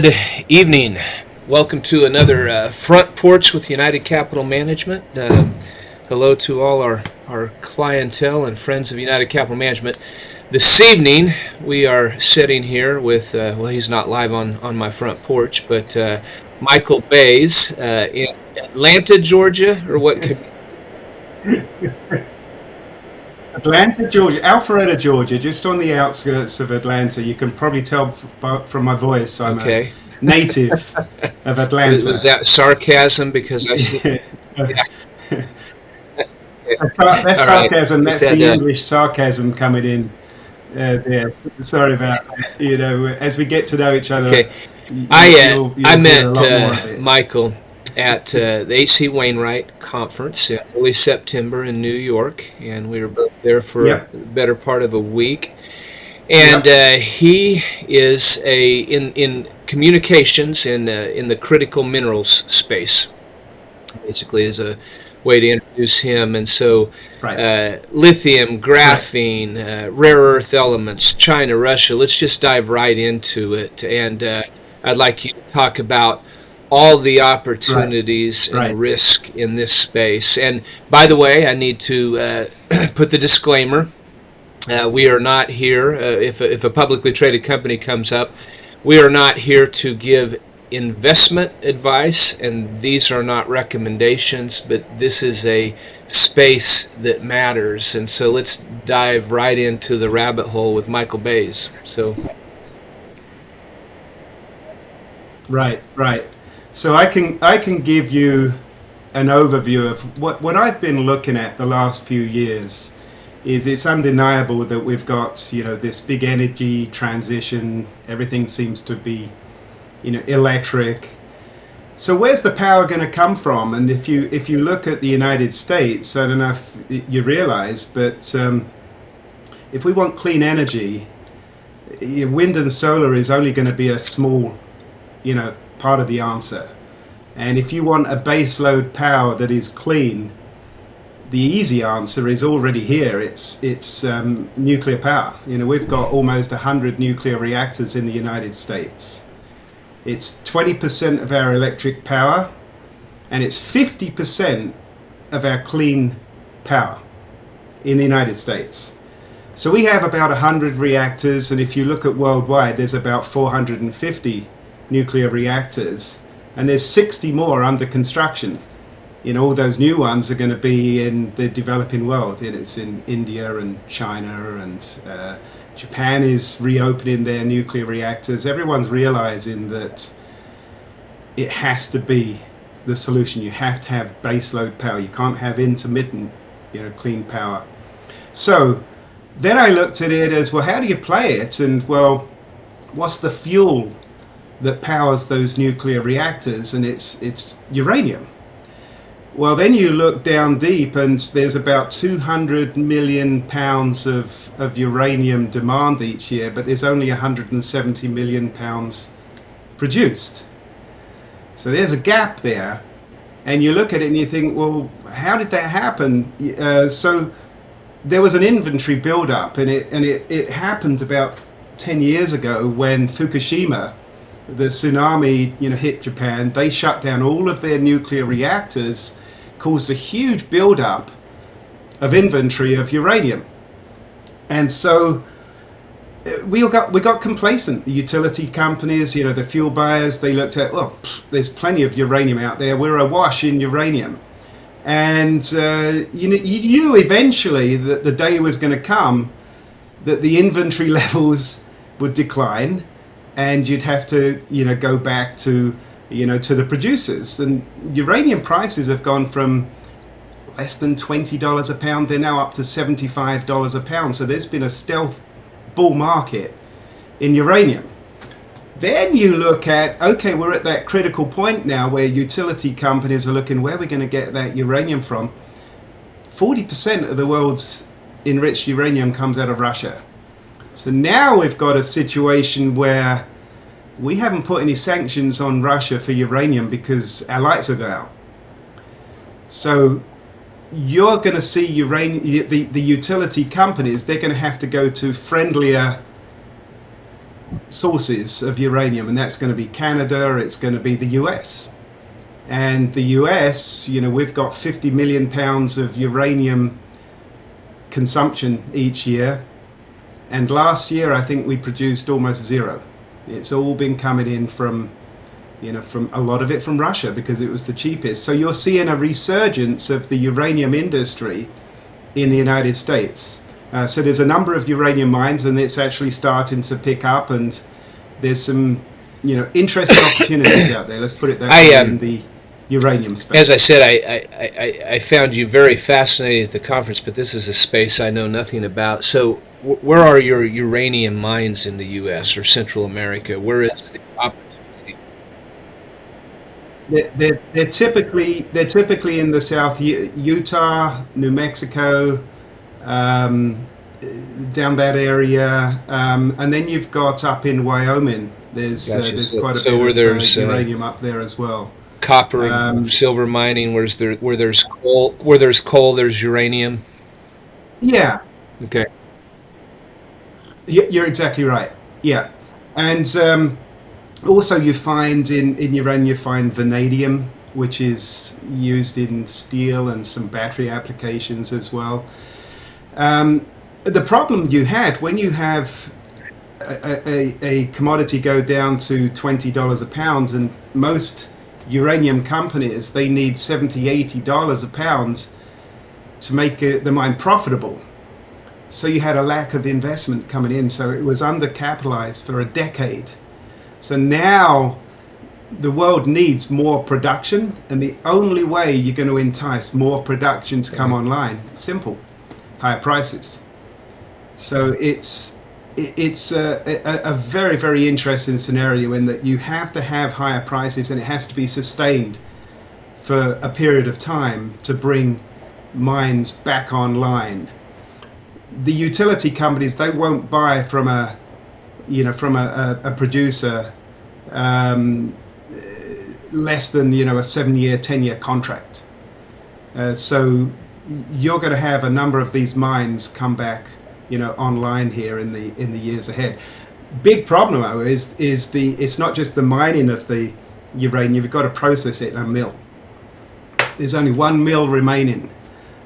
Good evening. Welcome to another Front Porch with United Capital Management. Hello to all our clientele and friends of United Capital Management. This evening we are sitting here with, he's not live on my front porch, but Michael Bays in Atlanta, Georgia, or what could Atlanta, Georgia, Alpharetta, Georgia, just on the outskirts of Atlanta. You can probably tell from my voice I'm okay. a native of Was Atlanta. that sarcasm? Because I see. Yeah. That's All right. sarcasm. With That's that, the English sarcasm coming in there. Sorry about that. As we get to know each other, okay. you'll I hear a met lot more of it. Michael at the AC Wainwright conference in early September in New York, and we were both there for Yep, the better part of a week. And yep, he is in communications in the critical minerals space. Basically, is a way to introduce him. And so, right, lithium, right, graphene, rare earth elements, China, Russia. Let's just dive right into it. And I'd like you to talk about all the right, opportunities and right, risk in this space. And by the way, I need to put the disclaimer. We are not here, if a publicly traded company comes up, we are not here to give investment advice, and these are not recommendations, but this is a space that matters. And so let's dive right into the rabbit hole with Michael Bays. So, right. So I can give you an overview of what I've been looking at the last few years. Is it's undeniable that we've got this big energy transition. Everything seems to be electric. So where's the power going to come from? And if you look at the United States, I don't know if you realize, but if we want clean energy, wind and solar is only going to be a small part of the answer. And if you want a base load power that is clean, the easy answer is already here. It's nuclear power. We've got almost 100 nuclear reactors in the United States. It's 20% of our electric power, and it's 50% of our clean power in the United States. So we have about 100 reactors, and if you look at worldwide, there's about 450 nuclear reactors, and there's 60 more under construction. All those new ones are going to be in the developing world. It's in India and China, and Japan is reopening their nuclear reactors. Everyone's realizing that it has to be the solution. You have to have baseload power. You can't have intermittent, clean power. So then I looked at it as, well, how do you play it? And well, what's the fuel that powers those nuclear reactors? And it's uranium. Well, then you look down deep, and there's about 200 million pounds of uranium demand each year, but there's only 170 million pounds produced. So there's a gap there, and you look at it and you think, well, how did that happen? So there was an inventory build-up, and it happened about 10 years ago when Fukushima, the tsunami, hit Japan. They shut down all of their nuclear reactors, caused a huge build-up of inventory of uranium. And so we got complacent. The utility companies, the fuel buyers, they looked at, well, there's plenty of uranium out there. We're awash in uranium. And you knew eventually that the day was going to come that the inventory levels would decline, and you'd have to go back to to the producers. And uranium prices have gone from less than $20 a pound, they're now up to $75 a pound. So there's been a stealth bull market in uranium. Then you look at, okay, we're at that critical point now where utility companies are looking, where are we going to get that uranium from? 40% of the world's enriched uranium comes out of Russia. So now we've got a situation where we haven't put any sanctions on Russia for uranium because our lights will go out. So you're going to see the utility companies, they're going to have to go to friendlier sources of uranium, and that's going to be Canada, it's going to be the US. And the US, we've got 50 million pounds of uranium consumption each year. And last year, I think we produced almost zero. It's all been coming in from a lot of it from Russia because it was the cheapest. So you're seeing a resurgence of the uranium industry in the United States. So there's a number of uranium mines, and it's actually starting to pick up. And there's some, interesting opportunities out there. Let's put it that way in the uranium space. As I said, I found you very fascinating at the conference, but this is a space I know nothing about. So, where are your uranium mines in the U.S. or Central America? Where is the opportunity? They're typically in the South, Utah, New Mexico, down that area, and then you've got up in Wyoming. There's Gotcha. quite a So where bit of there's uranium up there as well. copper and silver mining, where there's coal, there's uranium. Yeah, Okay. you're exactly right. Yeah, and also you find in uranium you find vanadium, which is used in steel and some battery applications as well. The problem you had when you have a commodity go down to $20 a pound, and most uranium companies, they need $70-80 a pound to make the mine profitable. So you had a lack of investment coming in, so it was undercapitalized for a decade. So now the world needs more production, and the only way you're going to entice more production to come online, simple, higher prices. So it's a very, very interesting scenario in that you have to have higher prices, and it has to be sustained for a period of time to bring mines back online. The utility companies, they won't buy from a producer less than a 7-year, 10-year contract. So you're going to have a number of these mines come back online here in the years ahead. Big problem though is it's not just the mining of the uranium. You've got to process it in a mill. There's only one mill remaining,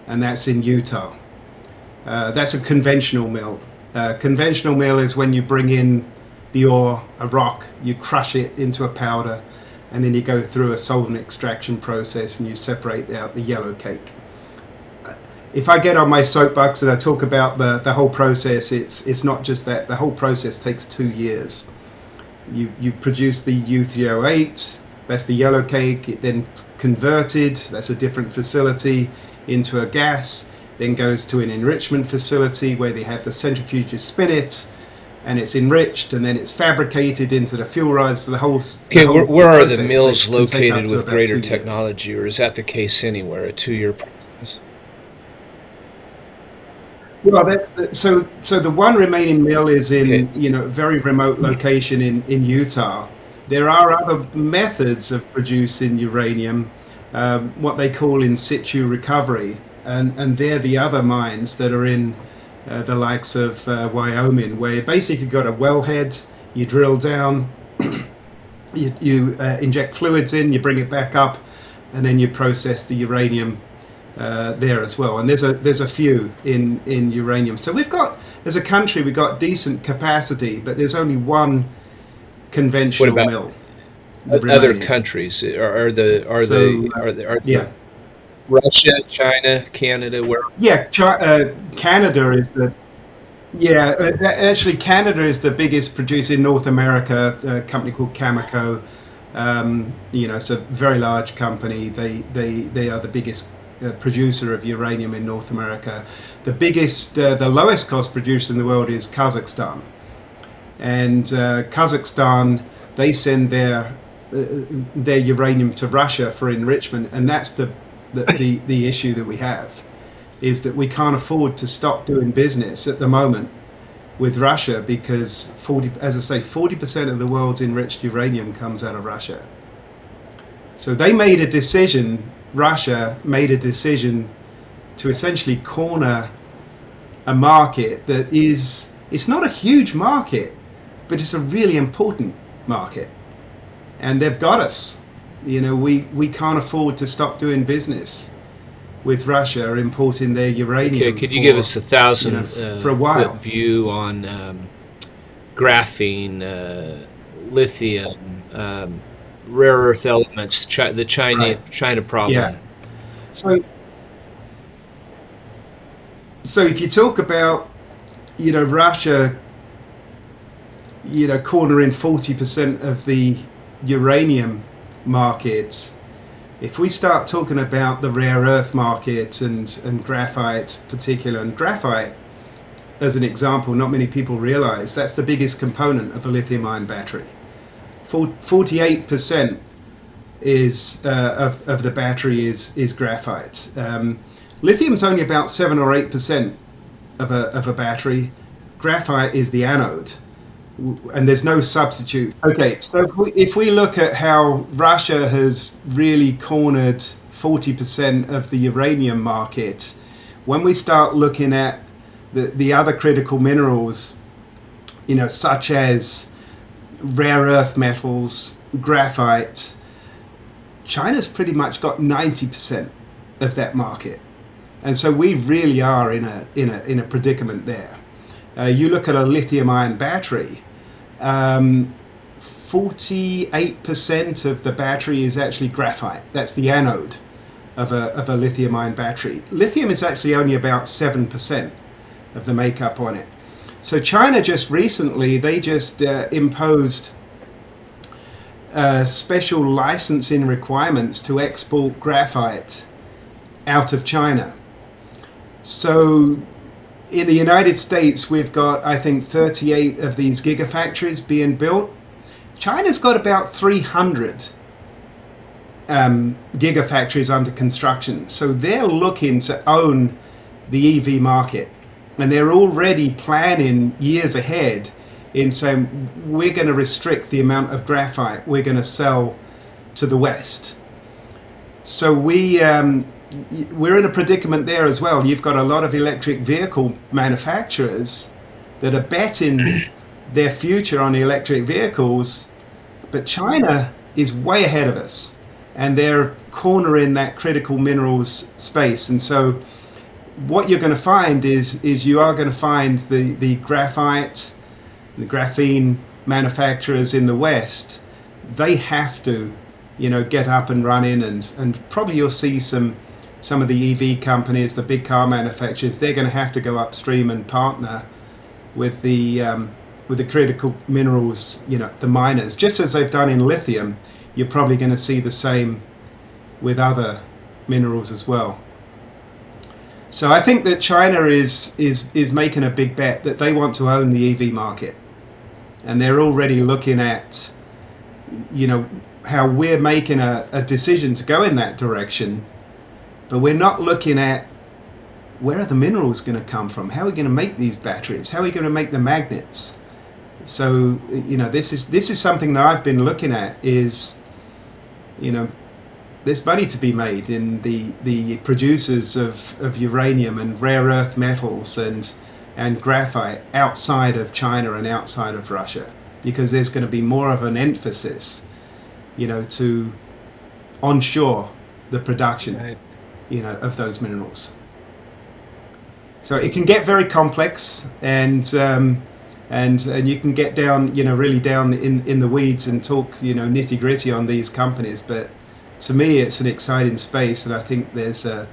and that's in Utah. That's a conventional mill. Conventional mill is when you bring in the ore, a rock, you crush it into a powder, and then you go through a solvent extraction process and you separate out the yellow cake. If I get on my soapbox and I talk about the whole process, it's not just that. The whole process takes 2 years. You produce the U3O8, that's the yellow cake, it then converted, that's a different facility, into a gas, then goes to an enrichment facility where they have the centrifuges spin it, and it's enriched, and then it's fabricated into the fuel rods. So Okay, where are the mills located with greater technology, or is that the case anywhere? A 2-year process? Well, so the one remaining mill is in a very remote location in Utah. There are other methods of producing uranium, what they call in situ recovery, and they're the other mines that are in the likes of Wyoming, where you basically got a wellhead, you drill down, you inject fluids in, you bring it back up, and then you process the uranium there as well. And there's a few in uranium. So we've got, as a country, we've got decent capacity, but there's only one conventional mill. Other countries are Russia, China, Canada, where? Yeah, Canada is actually Canada is the biggest producer in North America. A company called Cameco. It's a very large company. They are the biggest producer of uranium in North America. The lowest cost producer in the world is Kazakhstan. And Kazakhstan, they send their uranium to Russia for enrichment, and that's the issue that we have, is that we can't afford to stop doing business at the moment with Russia because 40% of the world's enriched uranium comes out of Russia. So Russia made a decision to essentially corner a market that it's not a huge market, but it's a really important market, and they've got us. We can't afford to stop doing business with Russia or importing their uranium. Okay, could you give us a thousand for a foot while. view on graphene, lithium, rare earth elements, the Right. China Yeah. problem? So if you talk about Russia, cornering 40% of the uranium markets. If we start talking about the rare earth market and graphite particular, and graphite as an example, not many people realize that's the biggest component of a lithium ion battery. 48% is of the battery is graphite. Lithium's only about 7 or 8% of a battery. Graphite is the anode, and there's no substitute. Okay, so if we look at how Russia has really cornered 40% of the uranium market, when we start looking at the other critical minerals, such as rare earth metals, graphite, China's pretty much got 90% of that market, and so we really are in a predicament there. You look at a lithium-ion battery. 48% of the battery is actually graphite. That's the anode of a lithium-ion battery. Lithium is actually only about 7% of the makeup on it. So China just recently, they just imposed special licensing requirements to export graphite out of China. So in the United States, we've got, I think, 38 of these gigafactories being built. China's got about 300 gigafactories under construction. So they're looking to own the EV market. And they're already planning years ahead in saying, we're going to restrict the amount of graphite we're going to sell to the West. So we're in a predicament there as well. You've got a lot of electric vehicle manufacturers that are betting their future on electric vehicles, but China is way ahead of us, and they're cornering that critical minerals space. And so what you're going to find is you are going to find the graphite, the graphene manufacturers in the West, they have to get up and running, and probably you'll see some of the EV companies, the big car manufacturers, they're going to have to go upstream and partner with the critical minerals, the miners. Just as they've done in lithium, you're probably going to see the same with other minerals as well. So I think that China is making a big bet that they want to own the EV market, and they're already looking at, how we're making a decision to go in that direction. But we're not looking at where are the minerals going to come from? How are we going to make these batteries? How are we going to make the magnets? So this is something that I've been looking at. Is there's money to be made in the producers of uranium and rare earth metals and graphite outside of China and outside of Russia, because there's going to be more of an emphasis, to onshore the production. Right. Of those minerals. So it can get very complex, and you can get down, really down in the weeds and talk, nitty gritty on these companies. But to me, it's an exciting space, and I think there's a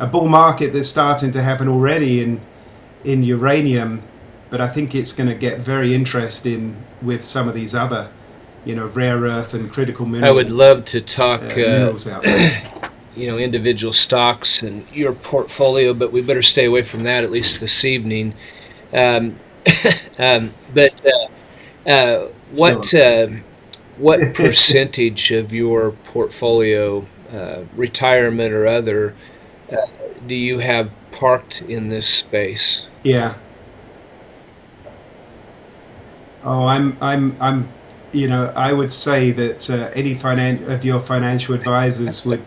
bull market that's starting to happen already in uranium. But I think it's going to get very interesting with some of these other, rare earth and critical minerals. I would love to talk minerals out there. Individual stocks and your portfolio, but we better stay away from that, at least this evening. But what percentage of your portfolio, retirement or other, do you have parked in this space? Yeah. Oh, I'm I would say that any of your financial advisors would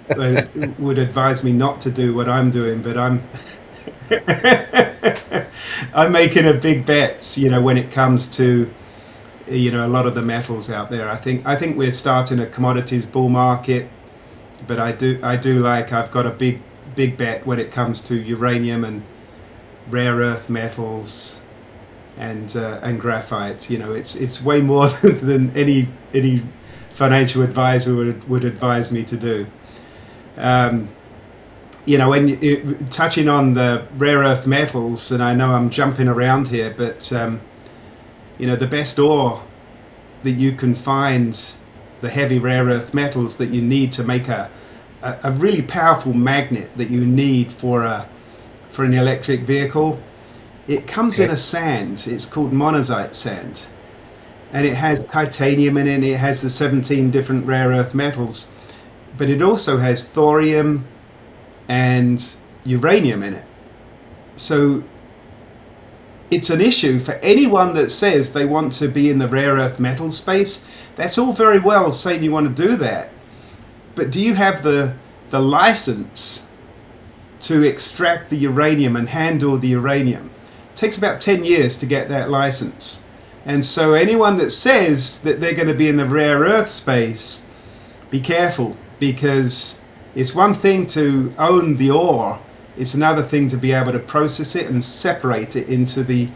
advise me not to do what I'm doing, but I'm I'm making a big bet, when it comes to a lot of the metals out there. I think we're starting a commodities bull market, but I do like I've got a big bet when it comes to uranium and rare earth metals and graphite. It's way more than any financial advisor would advise me to do. Um, touching on the rare earth metals, and I know I'm jumping around here, but the best ore that you can find, the heavy rare earth metals that you need to make a really powerful magnet that you need for an electric vehicle, it comes in Okay. a sand. It's called monazite sand, and it has titanium in it. It has the 17 different rare earth metals, but it also has thorium and uranium in it. So it's an issue for anyone that says they want to be in the rare earth metal space. That's all very well saying you want to do that, but do you have the license to extract the uranium and handle the uranium? It takes about 10 years to get that license. And so anyone that says that they're going to be in the rare earth space, be careful, because it's one thing to own the ore, it's another thing to be able to process it and separate it into the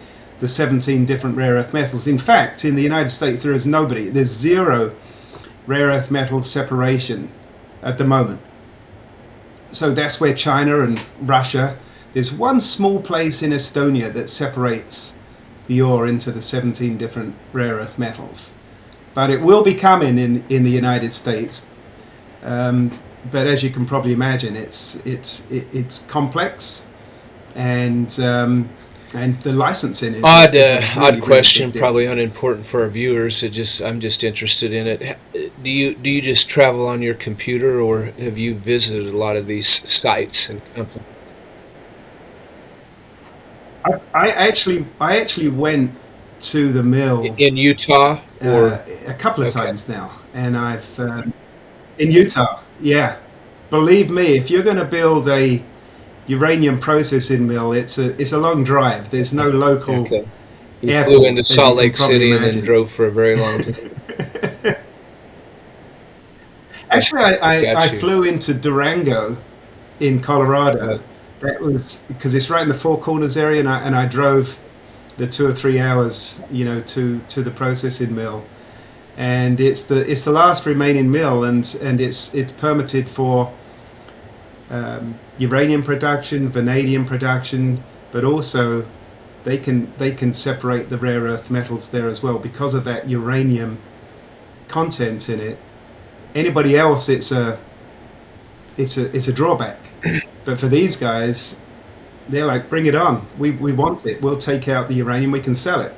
17 different rare earth metals. In fact, in the United States, there's zero rare earth metal separation at the moment. So that's where China and Russia, there's one small place in Estonia that separates the ore into the 17 different rare earth metals. But it will be coming in the United States. But as you can probably imagine, it's complex, and the licensing is a Odd really really question, big deal. probably unimportant for our viewers. I'm just interested in it. Do you just travel on your computer, or have you visited a lot of these sites and companies? I actually went to the mill In Utah, or a couple of okay, times now, and I've in Utah. Yeah, believe me, if you're going to build a uranium processing mill, it's a long drive. There's no local okay. You flew airport, into as you Salt can Lake probably City and then imagine. drove for a very long time. Okay, Actually, I got you. flew into Durango in Uh, Colorado. That was because it's right in the Four Corners area, and I drove the 2 or 3 hours, to the processing mill, and it's the last remaining mill, and it's permitted for uranium production, vanadium production, but also they can separate the rare earth metals there as well because of that uranium content in it. Anybody else, it's a drawback, but for these guys, they're like, bring it on. We want it. We'll take out the uranium. We can sell it,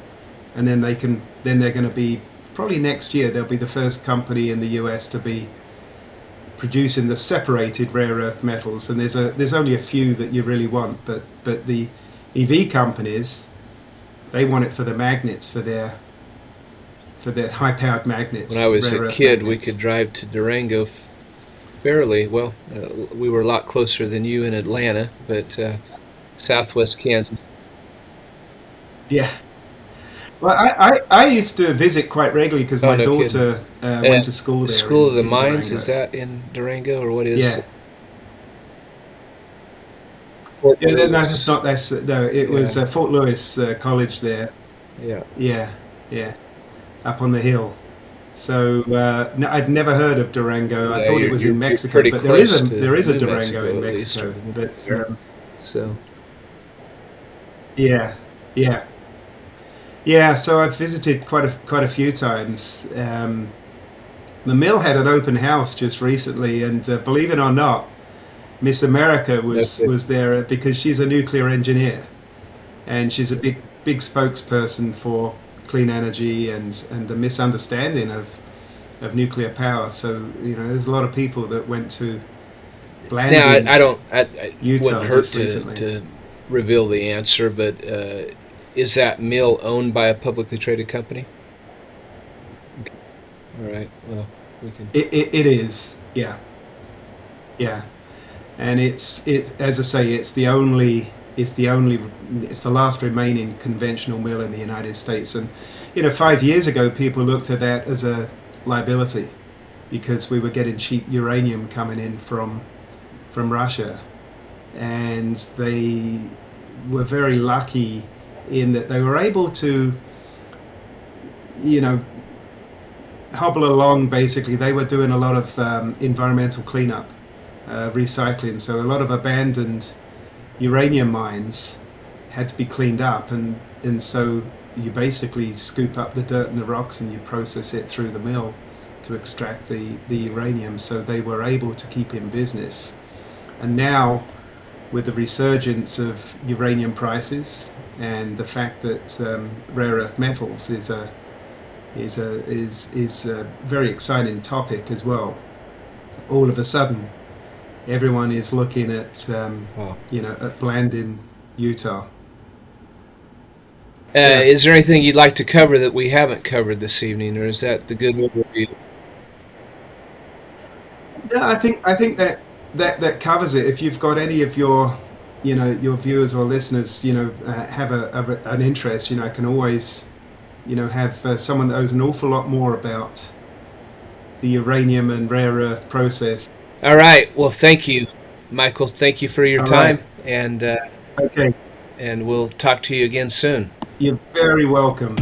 and then they're going to be, probably next year, they'll be the first company in the US to be producing the separated rare earth metals. And there's only a few that you really want, but the EV companies, they want it for the magnets, for their high powered when I magnets, was a rare earth kid, we could magnets. drive to Durango fairly well. We were a lot closer than you in Atlanta, but Southwest Kansas. Yeah. Well, I used to visit quite regularly because Oh, my no kidding. daughter went And to school the there School of in, the in Mines, is Durango. that in Durango, or what is Yeah. Fort Yeah, no, that's Lewis? not. That's no. It Yeah, was Fort Lewis College there. yeah. Yeah, yeah, up on the hill. So no, I'd never heard of Durango. I Yeah, thought it you're was you're in you're Mexico, pretty but there is a close to there is a New Durango Mexico, in at least, Mexico. or near But there. So, yeah, yeah, yeah. So I've visited quite a few times. The mill had an open house just recently, and believe it or not, Miss America no was kidding. was there because she's a nuclear engineer, and she's a big spokesperson for clean energy and the misunderstanding of nuclear power. So there's a lot of people that went to Now, Blanding, I wouldn't Utah, hurt just to recently. reveal the answer, but is that mill owned by a publicly traded company? Okay. All right. Well, we can. It is, yeah, yeah, and as I say, it's the last remaining conventional mill in the United States, and 5 years ago, people looked at that as a liability because we were getting cheap uranium coming in from Russia, and they were very lucky in that they were able to, you know, hobble along. Basically, they were doing a lot of environmental cleanup, recycling. So a lot of abandoned uranium mines had to be cleaned up, and so you basically scoop up the dirt and the rocks and you process it through the mill to extract the uranium. So they were able to keep in business. And now, with the resurgence of uranium prices and the fact that rare earth metals is a very exciting topic as well, all of a sudden everyone is looking at Wow. at Blandin, Utah. Yeah, Is there anything you'd like to cover that we haven't covered this evening, or is that the good overview? yeah. I think that covers it. If you've got any of your viewers or listeners, have an interest, I can always, have someone that knows an awful lot more about the uranium and rare earth process. All right. Well, thank you, Michael. Thank you for your All right. time, and Okay. we'll talk to you again soon. You're very welcome.